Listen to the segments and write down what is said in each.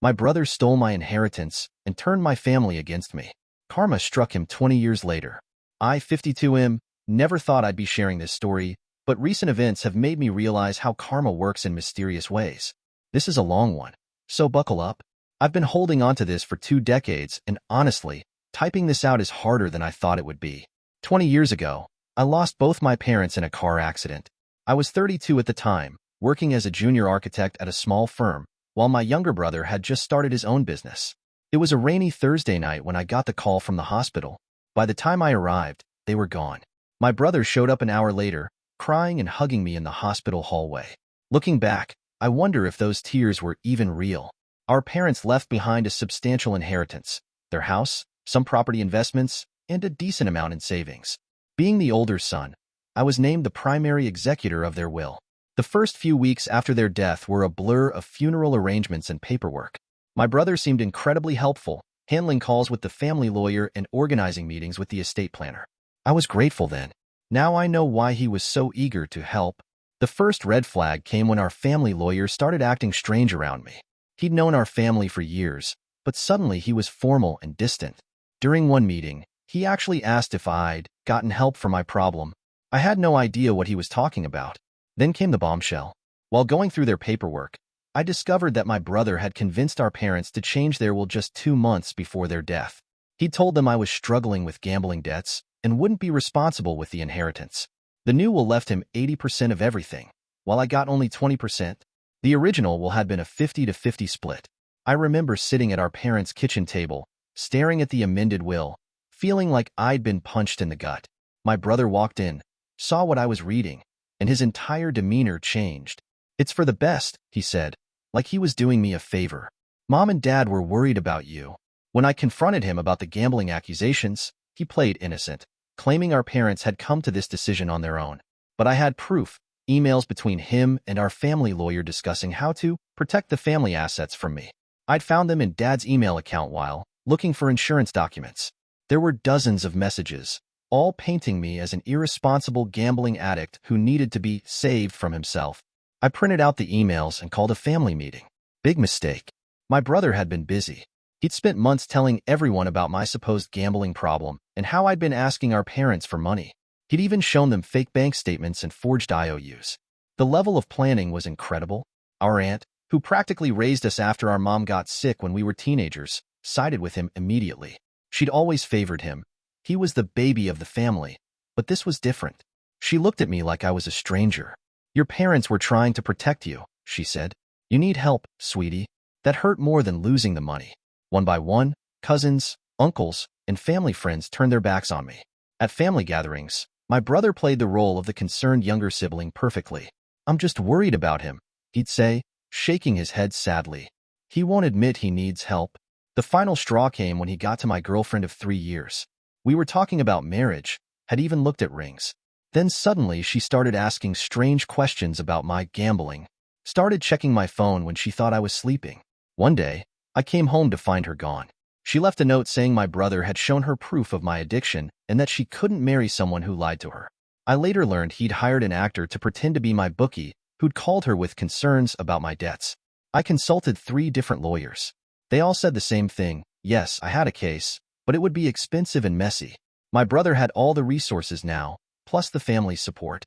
My brother stole my inheritance and turned my family against me. Karma struck him 20 years later. I, 52M, never thought I'd be sharing this story, but recent events have made me realize how karma works in mysterious ways. This is a long one, so buckle up. I've been holding on to this for 2 decades, and honestly, typing this out is harder than I thought it would be. 20 years ago, I lost both my parents in a car accident. I was 32 at the time, working as a junior architect at a small firm, while my younger brother had just started his own business. It was a rainy Thursday night when I got the call from the hospital. By the time I arrived, they were gone. My brother showed up an hour later, crying and hugging me in the hospital hallway. Looking back, I wonder if those tears were even real. Our parents left behind a substantial inheritance, their house, some property investments, and a decent amount in savings. Being the older son, I was named the primary executor of their will. The first few weeks after their death were a blur of funeral arrangements and paperwork. My brother seemed incredibly helpful, handling calls with the family lawyer and organizing meetings with the estate planner. I was grateful then. Now I know why he was so eager to help. The first red flag came when our family lawyer started acting strange around me. He'd known our family for years, but suddenly he was formal and distant. During one meeting, he actually asked if I'd gotten help for my problem. I had no idea what he was talking about. Then came the bombshell. While going through their paperwork, I discovered that my brother had convinced our parents to change their will just 2 months before their death. He told them I was struggling with gambling debts and wouldn't be responsible with the inheritance. The new will left him 80% of everything, while I got only 20%. The original will had been a 50-50 split. I remember sitting at our parents' kitchen table, staring at the amended will, feeling like I'd been punched in the gut. My brother walked in, saw what I was reading, and his entire demeanor changed. "It's for the best," he said, like he was doing me a favor. "Mom and Dad were worried about you." When I confronted him about the gambling accusations, he played innocent, claiming our parents had come to this decision on their own. But I had proof, emails between him and our family lawyer discussing how to protect the family assets from me. I'd found them in Dad's email account while looking for insurance documents. There were dozens of messages, all painting me as an irresponsible gambling addict who needed to be saved from himself. I printed out the emails and called a family meeting. Big mistake. My brother had been busy. He'd spent months telling everyone about my supposed gambling problem and how I'd been asking our parents for money. He'd even shown them fake bank statements and forged IOUs. The level of planning was incredible. Our aunt, who practically raised us after our mom got sick when we were teenagers, sided with him immediately. She'd always favored him. He was the baby of the family, but this was different. She looked at me like I was a stranger. "Your parents were trying to protect you," she said. "You need help, sweetie." That hurt more than losing the money. One by one, cousins, uncles, and family friends turned their backs on me. At family gatherings, my brother played the role of the concerned younger sibling perfectly. "I'm just worried about him," he'd say, shaking his head sadly. He won't admit he needs help. The final straw came when he got to my girlfriend of 3 years. We were talking about marriage, had even looked at rings. Then suddenly she started asking strange questions about my gambling, started checking my phone when she thought I was sleeping. One day, I came home to find her gone. She left a note saying my brother had shown her proof of my addiction and that she couldn't marry someone who lied to her. I later learned he'd hired an actor to pretend to be my bookie who'd called her with concerns about my debts. I consulted 3 different lawyers. They all said the same thing. Yes, I had a case, but it would be expensive and messy. My brother had all the resources now, plus the family's support.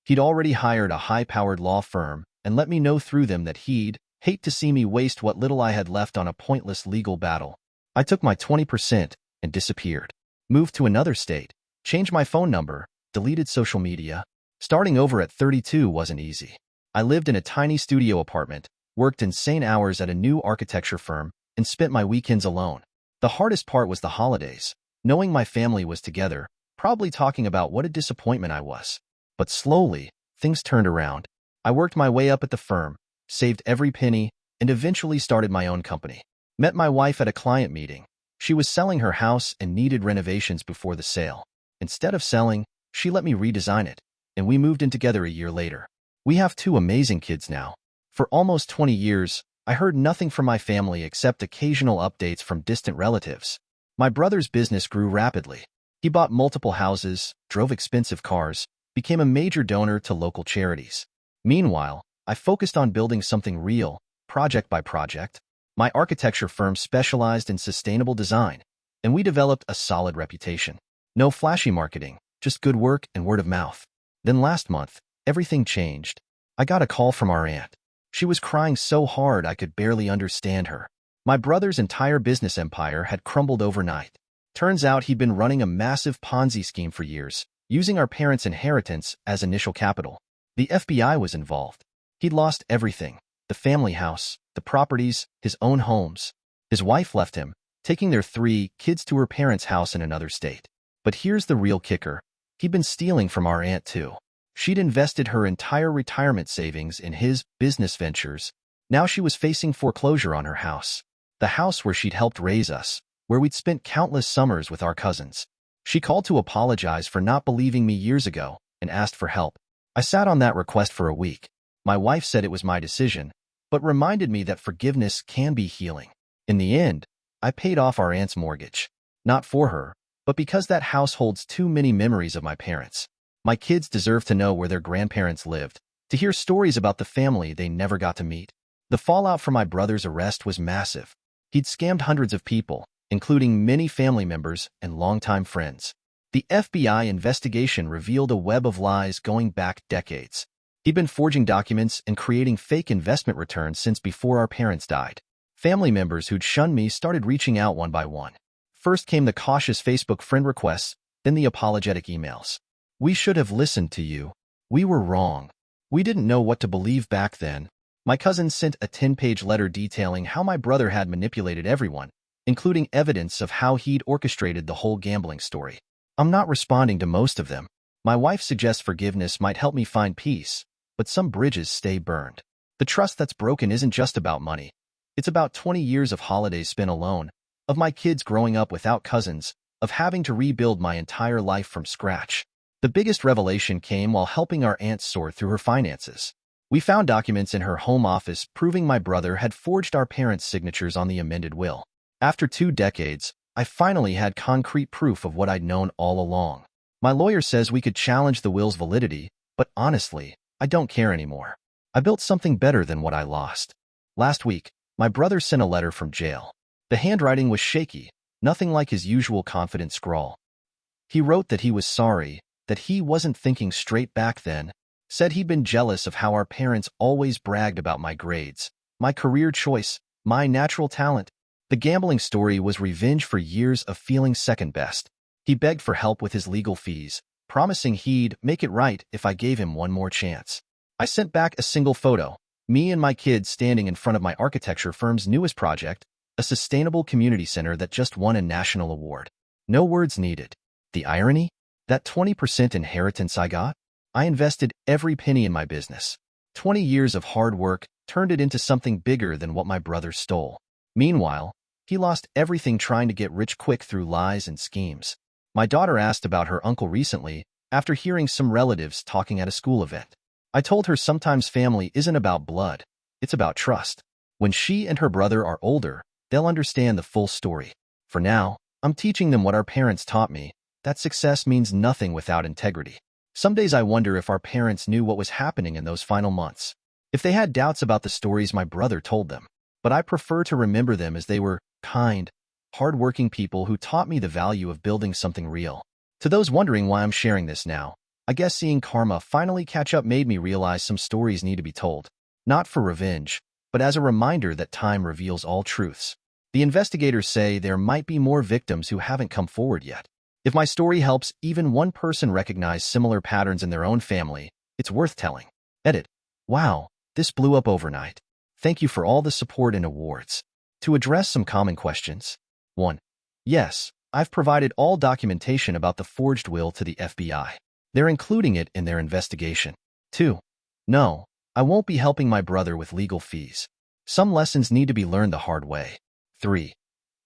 He'd already hired a high-powered law firm and let me know through them that he'd hate to see me waste what little I had left on a pointless legal battle. I took my 20% and disappeared. Moved to another state, changed my phone number, deleted social media. Starting over at 32 wasn't easy. I lived in a tiny studio apartment, worked insane hours at a new architecture firm, and spent my weekends alone. The hardest part was the holidays, knowing my family was together, probably talking about what a disappointment I was. But slowly, things turned around. I worked my way up at the firm, saved every penny, and eventually started my own company. Met my wife at a client meeting. She was selling her house and needed renovations before the sale. Instead of selling, she let me redesign it, and we moved in together a year later. We have 2 amazing kids now. For almost 20 years, I heard nothing from my family except occasional updates from distant relatives. My brother's business grew rapidly. He bought multiple houses, drove expensive cars, became a major donor to local charities. Meanwhile, I focused on building something real, project by project. My architecture firm specialized in sustainable design, and we developed a solid reputation. No flashy marketing, just good work and word of mouth. Then last month, everything changed. I got a call from our aunt. She was crying so hard I could barely understand her. My brother's entire business empire had crumbled overnight. Turns out he'd been running a massive Ponzi scheme for years, using our parents' inheritance as initial capital. The FBI was involved. He'd lost everything: the family house, the properties, his own homes. His wife left him, taking their 3 kids to her parents' house in another state. But here's the real kicker. He'd been stealing from our aunt too. She'd invested her entire retirement savings in his business ventures. Now she was facing foreclosure on her house. The house where she'd helped raise us, where we'd spent countless summers with our cousins. She called to apologize for not believing me years ago and asked for help. I sat on that request for a week. My wife said it was my decision, but reminded me that forgiveness can be healing. In the end, I paid off our aunt's mortgage. Not for her, but because that house holds too many memories of my parents. My kids deserve to know where their grandparents lived, to hear stories about the family they never got to meet. The fallout from my brother's arrest was massive. He'd scammed hundreds of people, including many family members and longtime friends. The FBI investigation revealed a web of lies going back decades. He'd been forging documents and creating fake investment returns since before our parents died. Family members who'd shunned me started reaching out one by one. First came the cautious Facebook friend requests, then the apologetic emails. "We should have listened to you. We were wrong. We didn't know what to believe back then." My cousin sent a 10-page letter detailing how my brother had manipulated everyone, including evidence of how he'd orchestrated the whole gambling story. I'm not responding to most of them. My wife suggests forgiveness might help me find peace, but some bridges stay burned. The trust that's broken isn't just about money. It's about 20 years of holidays spent alone, of my kids growing up without cousins, of having to rebuild my entire life from scratch. The biggest revelation came while helping our aunt sort through her finances. We found documents in her home office proving my brother had forged our parents' signatures on the amended will. After 2 decades, I finally had concrete proof of what I'd known all along. My lawyer says we could challenge the will's validity, but honestly, I don't care anymore. I built something better than what I lost. Last week, my brother sent a letter from jail. The handwriting was shaky, nothing like his usual confident scrawl. He wrote that he was sorry, that he wasn't thinking straight back then, said he'd been jealous of how our parents always bragged about my grades, my career choice, my natural talent. The gambling story was revenge for years of feeling second best. He begged for help with his legal fees, promising he'd make it right if I gave him one more chance. I sent back a single photo, me and my kids standing in front of my architecture firm's newest project, a sustainable community center that just won a national award. No words needed. The irony? That 20% inheritance I got? I invested every penny in my business. 20 years of hard work turned it into something bigger than what my brother stole. Meanwhile, he lost everything trying to get rich quick through lies and schemes. My daughter asked about her uncle recently after hearing some relatives talking at a school event. I told her sometimes family isn't about blood, it's about trust. When she and her brother are older, they'll understand the full story. For now, I'm teaching them what our parents taught me, that success means nothing without integrity. Some days I wonder if our parents knew what was happening in those final months, if they had doubts about the stories my brother told them. But I prefer to remember them as they were kind, hard-working people who taught me the value of building something real. To those wondering why I'm sharing this now, I guess seeing karma finally catch up made me realize some stories need to be told. Not for revenge, but as a reminder that time reveals all truths. The investigators say there might be more victims who haven't come forward yet. If my story helps even one person recognize similar patterns in their own family, it's worth telling. Edit. Wow, this blew up overnight. Thank you for all the support and awards. To address some common questions. 1. Yes, I've provided all documentation about the forged will to the FBI. They're including it in their investigation. 2. No, I won't be helping my brother with legal fees. Some lessons need to be learned the hard way. 3.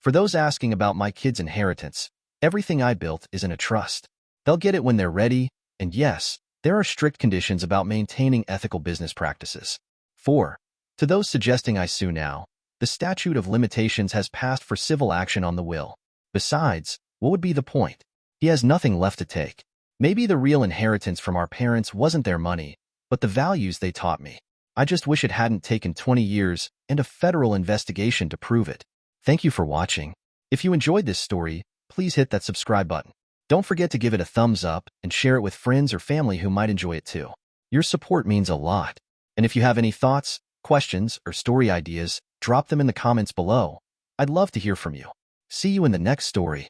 For those asking about my kids' inheritance, everything I built is in a trust. They'll get it when they're ready, and yes, there are strict conditions about maintaining ethical business practices. 4. To those suggesting I sue now, the statute of limitations has passed for civil action on the will. Besides, what would be the point? He has nothing left to take. Maybe the real inheritance from our parents wasn't their money, but the values they taught me. I just wish it hadn't taken 20 years and a federal investigation to prove it. Thank you for watching. If you enjoyed this story, please hit that subscribe button. Don't forget to give it a thumbs up and share it with friends or family who might enjoy it too. Your support means a lot. And if you have any thoughts, questions, or story ideas, drop them in the comments below. I'd love to hear from you. See you in the next story.